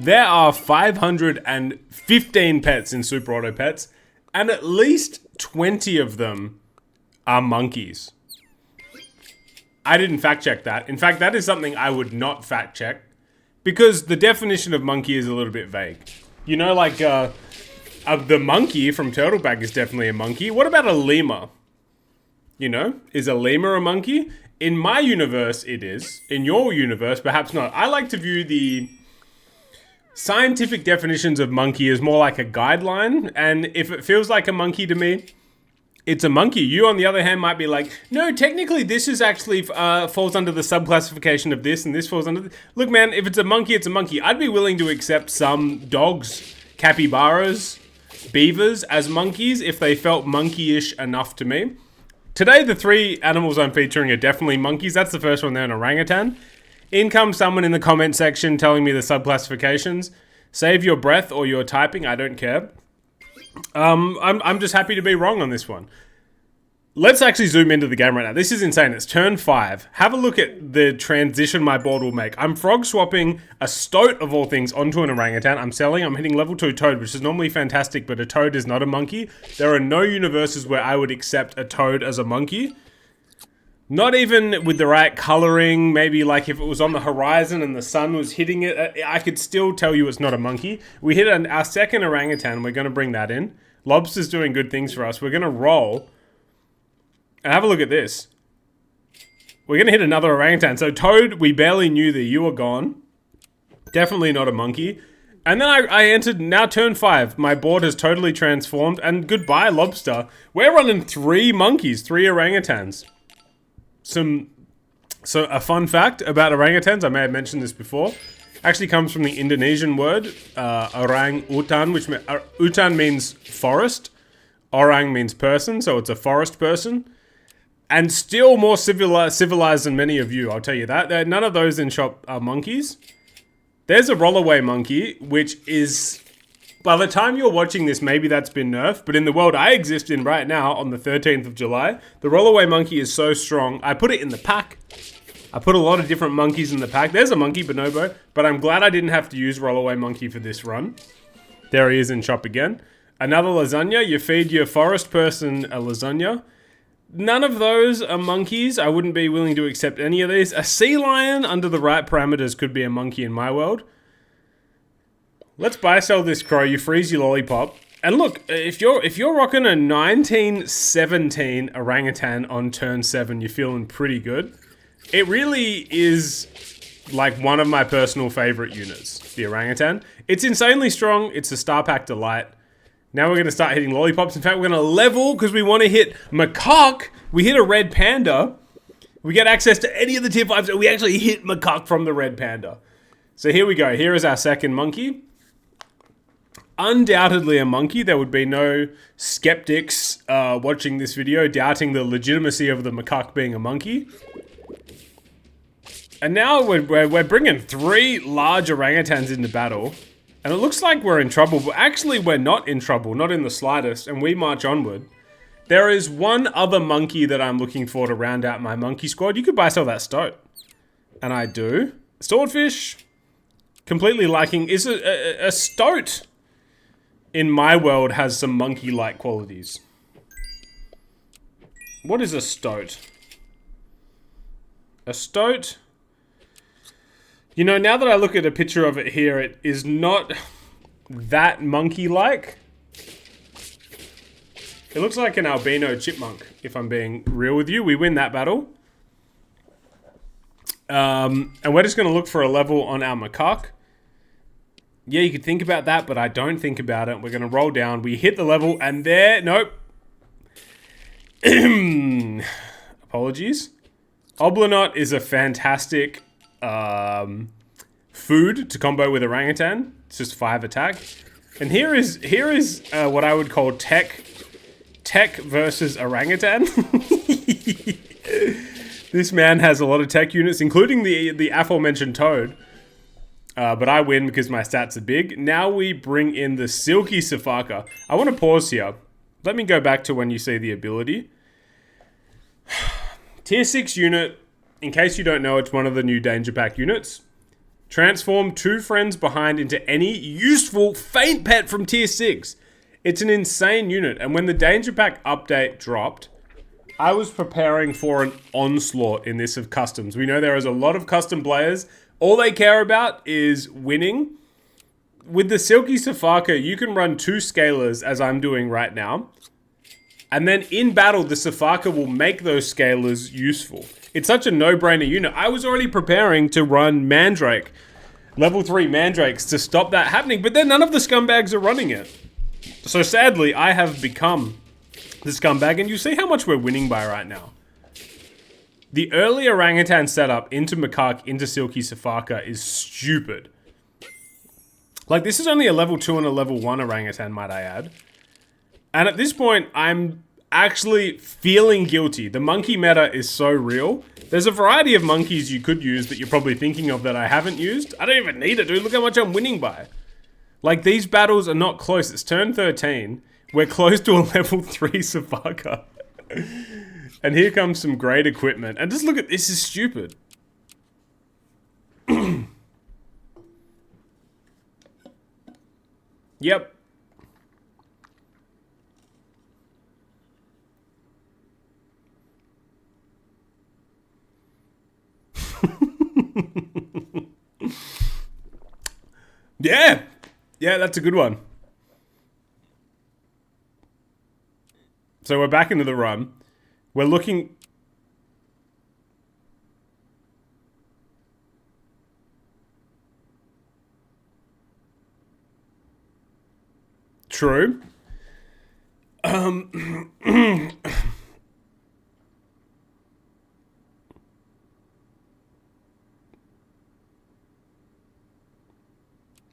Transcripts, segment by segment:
There are 515 pets in Super Auto Pets, and at least 20 of them are monkeys. I didn't fact check that. In fact, that is something I would not fact check, because the definition of monkey is a little bit vague. You know, like, the monkey from Turtle Bag is definitely a monkey. What about a lemur? You know, is a lemur a monkey? In my universe, it is. In your universe, perhaps not. I like to view the scientific definitions of monkey as more like a guideline, and if it feels like a monkey to me, it's a monkey. You, on the other hand, might be like, no, technically this is actually falls under the subclassification of this, and this falls under... Look, man, if it's a monkey, it's a monkey. I'd be willing to accept some dogs, capybaras, beavers as monkeys if they felt monkey-ish enough to me. Today, the 3 animals I'm featuring are definitely monkeys. That's the first one there, an orangutan. In comes someone in the comment section telling me the subclassifications. Save your breath or your typing, I don't care. I'm just happy to be wrong on this one. Let's actually zoom into the game right now. This is insane. It's turn 5. Have a look at the transition my board will make. I'm frog swapping a stoat of all things onto an orangutan. I'm hitting level 2 toad, which is normally fantastic, but a toad is not a monkey. There are no universes where I would accept a toad as a monkey. Not even with the right coloring. Maybe like if it was on the horizon and the sun was hitting it, I could still tell you it's not a monkey. We hit our second orangutan. We're going to bring that in. Lobster's doing good things for us. We're going to roll. And have a look at this. We're going to hit another orangutan. So toad, we barely knew that you were gone. Definitely not a monkey. And then I entered, now turn 5. My board has totally transformed. And goodbye, lobster. We're running 3 monkeys, 3 orangutans. So a fun fact about orangutans, I may have mentioned this before, actually comes from the Indonesian word, orang utan, which utan means forest. Orang means person, so it's a forest person. And still more civilized than many of you, I'll tell you that. None of those in shop are monkeys. There's a rollaway monkey, which is... By the time you're watching this, maybe that's been nerfed, but in the world I exist in right now, on the 13th of July, the rollaway monkey is so strong. I put it in the pack. I put a lot of different monkeys in the pack. There's a monkey, Bonobo, but I'm glad I didn't have to use rollaway monkey for this run. There he is in shop again. Another lasagna. You feed your forest person a lasagna. None of those are monkeys. I wouldn't be willing to accept any of these. A sea lion, under the right parameters, could be a monkey in my world. Let's buy sell this crow. You freeze your lollipop. And look, if you're rocking a 1917 orangutan on turn 7, you're feeling pretty good. It really is like one of my personal favorite units, the orangutan. It's insanely strong. It's a star pack delight. Now we're going to start hitting lollipops. In fact, we're going to level because we want to hit macaque. We hit a red panda. We get access to any of the tier 5s, and we actually hit macaque from the red panda. So here we go. Here is our second monkey. Undoubtedly a monkey. There would be no skeptics watching this video doubting the legitimacy of the macaque being a monkey. And now we're bringing 3 large orangutans into battle. And it looks like we're in trouble, but actually we're not in trouble, not in the slightest, and we march onward. There is one other monkey that I'm looking for to round out my monkey squad. You could buy sell that stoat. And I do. Swordfish. Completely liking. Is a stoat in my world has some monkey-like qualities. What is a stoat? A stoat... You know, now that I look at a picture of it here, it is not that monkey-like. It looks like an albino chipmunk, if I'm being real with you. We win that battle. And we're just going to look for a level on our macaque. Yeah, you could think about that, but I don't think about it. We're going to roll down. We hit the level, and there... Nope. Apologies. Oblanot is a fantastic food to combo with orangutan. It's just 5 attack. And here is what I would call tech versus orangutan. This man has a lot of tech units, including the aforementioned toad. But I win because my stats are big. Now we bring in the Silky Safaka. I want to pause here. Let me go back to when you see the ability. Tier 6 unit. In case you don't know, it's one of the new Danger Pack units. Transform 2 friends behind into any useful faint pet from tier 6. It's an insane unit, and when the Danger Pack update dropped, I was preparing for an onslaught in this of customs. We know there is a lot of custom players. All they care about is winning. With the Silky Safaka, you can run 2 scalers, as I'm doing right now. And then in battle, the Safaka will make those scalers useful. It's such a no-brainer unit. I was already preparing to run Mandrake, level 3 Mandrakes, to stop that happening, but then none of the scumbags are running it. So sadly, I have become the scumbag, and you see how much we're winning by right now. The early orangutan setup into Macaque, into Silky Safaka is stupid. Like, this is only a level 2 and a level 1 orangutan, might I add. And at this point, I'm actually feeling guilty. The monkey meta is so real. There's a variety of monkeys you could use that you're probably thinking of that I haven't used. I don't even need it, dude. Look how much I'm winning by. Like, these battles are not close. It's turn 13. We're close to a level 3 Safaka. And here comes some great equipment. And just look at this, is stupid. Yep. Yeah. Yeah, that's a good one. So we're back into the run. We're looking... True.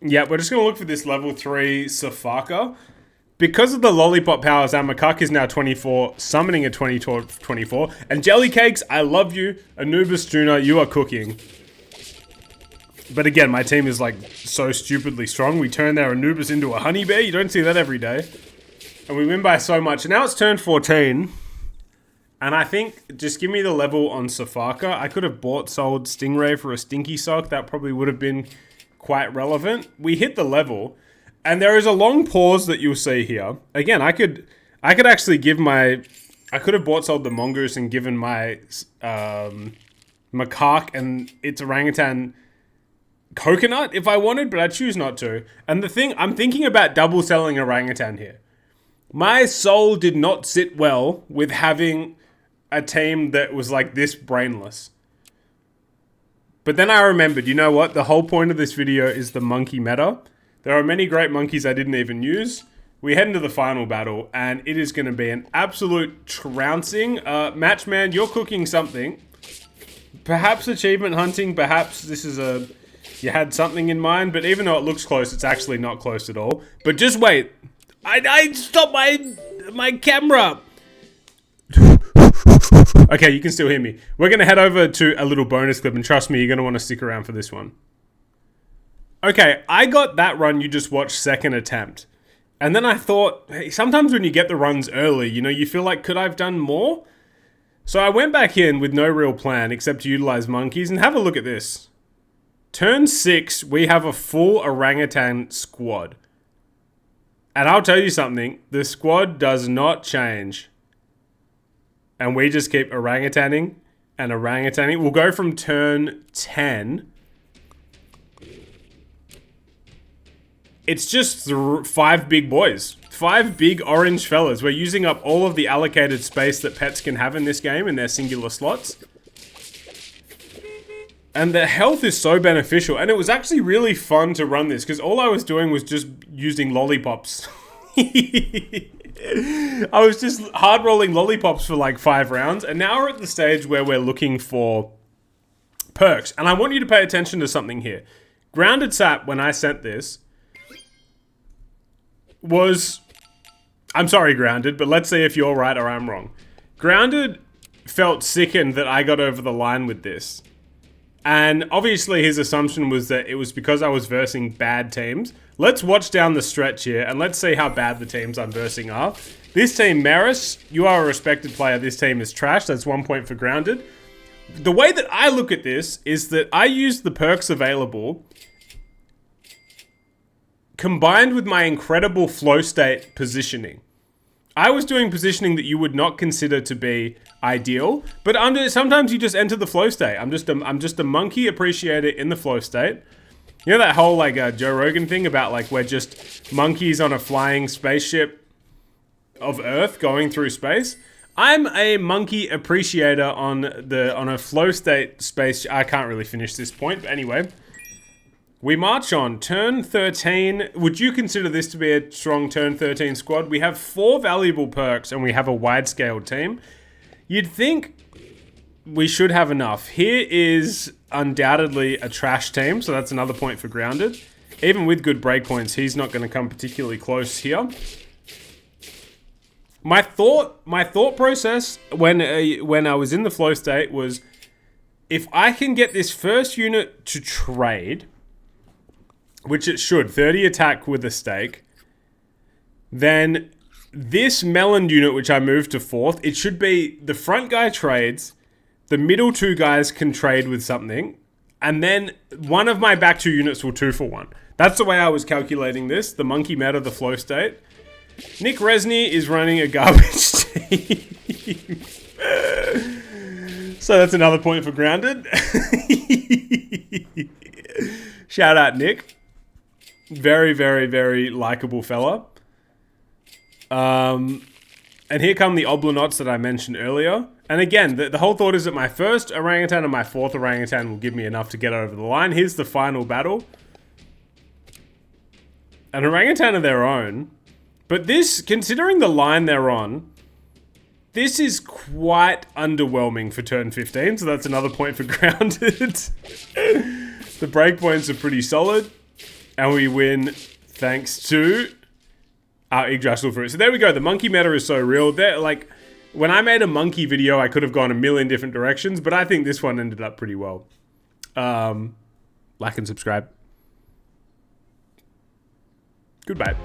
Yeah, we're just going to look for this level 3 Safaka. Because of the lollipop powers, our Macaque is now 24, summoning a 24. And Jelly Cakes, I love you. Anubis Juna, you are cooking. But again, my team is like so stupidly strong. We turn their Anubis into a honey bear. You don't see that every day. And we win by so much. And now it's turn 14. And I think, just give me the level on Safaka. I could have sold Stingray for a Stinky Sock. That probably would have been quite relevant. We hit the level. And there is a long pause that you'll see here. Again, I could actually give my... I could have sold the Mongoose and given my Macaque and its orangutan coconut if I wanted, but I choose not to. And the thing, I'm thinking about double selling orangutan here. My soul did not sit well with having a team that was like this brainless. But then I remembered, you know what? The whole point of this video is the monkey meta. There are many great monkeys I didn't even use. We head into the final battle, and it is going to be an absolute trouncing. Matchman, you're cooking something. Perhaps achievement hunting, perhaps this is a... You had something in mind, but even though it looks close, it's actually not close at all. But just wait. I stopped my camera. Okay, you can still hear me. We're going to head over to a little bonus clip, and trust me, you're going to want to stick around for this one. Okay, I got that run you just watched second attempt. And then I thought, hey, sometimes when you get the runs early, you know, you feel like, could I have done more? So I went back in with no real plan except to utilize monkeys, and have a look at this. Turn 6, we have a full orangutan squad. And I'll tell you something, the squad does not change. And we just keep orangutaning and orangutaning. We'll go from turn 10. It's just 5 big boys. 5 big orange fellas. We're using up all of the allocated space that pets can have in this game in their singular slots. And the health is so beneficial. And it was actually really fun to run this, because all I was doing was just using lollipops. I was just hard rolling lollipops for like 5 rounds. And now we're at the stage where we're looking for perks. And I want you to pay attention to something here. Grounded Sap, when I sent this, was... I'm sorry, Grounded, but let's see if you're right or I'm wrong. Grounded felt sickened that I got over the line with this. And obviously his assumption was that it was because I was versing bad teams. Let's watch down the stretch here and let's see how bad the teams I'm versing are. This team, Maris, you are a respected player. This team is trash. That's 1 point for Grounded. the way that I look at this is that I use the perks available combined with my incredible flow state positioning. I was doing positioning that you would not consider to be ideal, but sometimes you just enter the flow state. I'm just a monkey appreciator in the flow state. You know that whole like Joe Rogan thing about like we're just monkeys on a flying spaceship of Earth going through space? I'm a monkey appreciator on a flow state space. I can't really finish this point, but anyway. We march on. Turn 13. Would you consider this to be a strong turn 13 squad? We have 4 valuable perks and we have a wide-scaled team. You'd think we should have enough. Here is undoubtedly a trash team, so that's another point for Grounded. Even with good breakpoints, he's not going to come particularly close here. My thought process when I was in the flow state was, if I can get this first unit to trade, which it should, 30 attack with a stake, then this melon unit, which I moved to 4th, it should be the front guy trades, the middle 2 guys can trade with something, and then one of my back 2 units will 2 for 1. That's the way I was calculating this, the monkey meta, the flow state. Nick Resney is running a garbage team. So that's another point for Grounded. Shout out, Nick. Very, very, very likable fella. And here come the Oblonauts that I mentioned earlier. And again, the whole thought is that my first orangutan and my 4th orangutan will give me enough to get over the line. Here's the final battle. An orangutan of their own. But this, considering the line they're on, this is quite underwhelming for turn 15. So that's another point for Grounded. The breakpoints are pretty solid. And we win thanks to our Yggdrasil fruit. So there we go. The monkey meta is so real. Like, when I made a monkey video, I could have gone a million different directions, but I think this one ended up pretty well. Like and subscribe. Goodbye.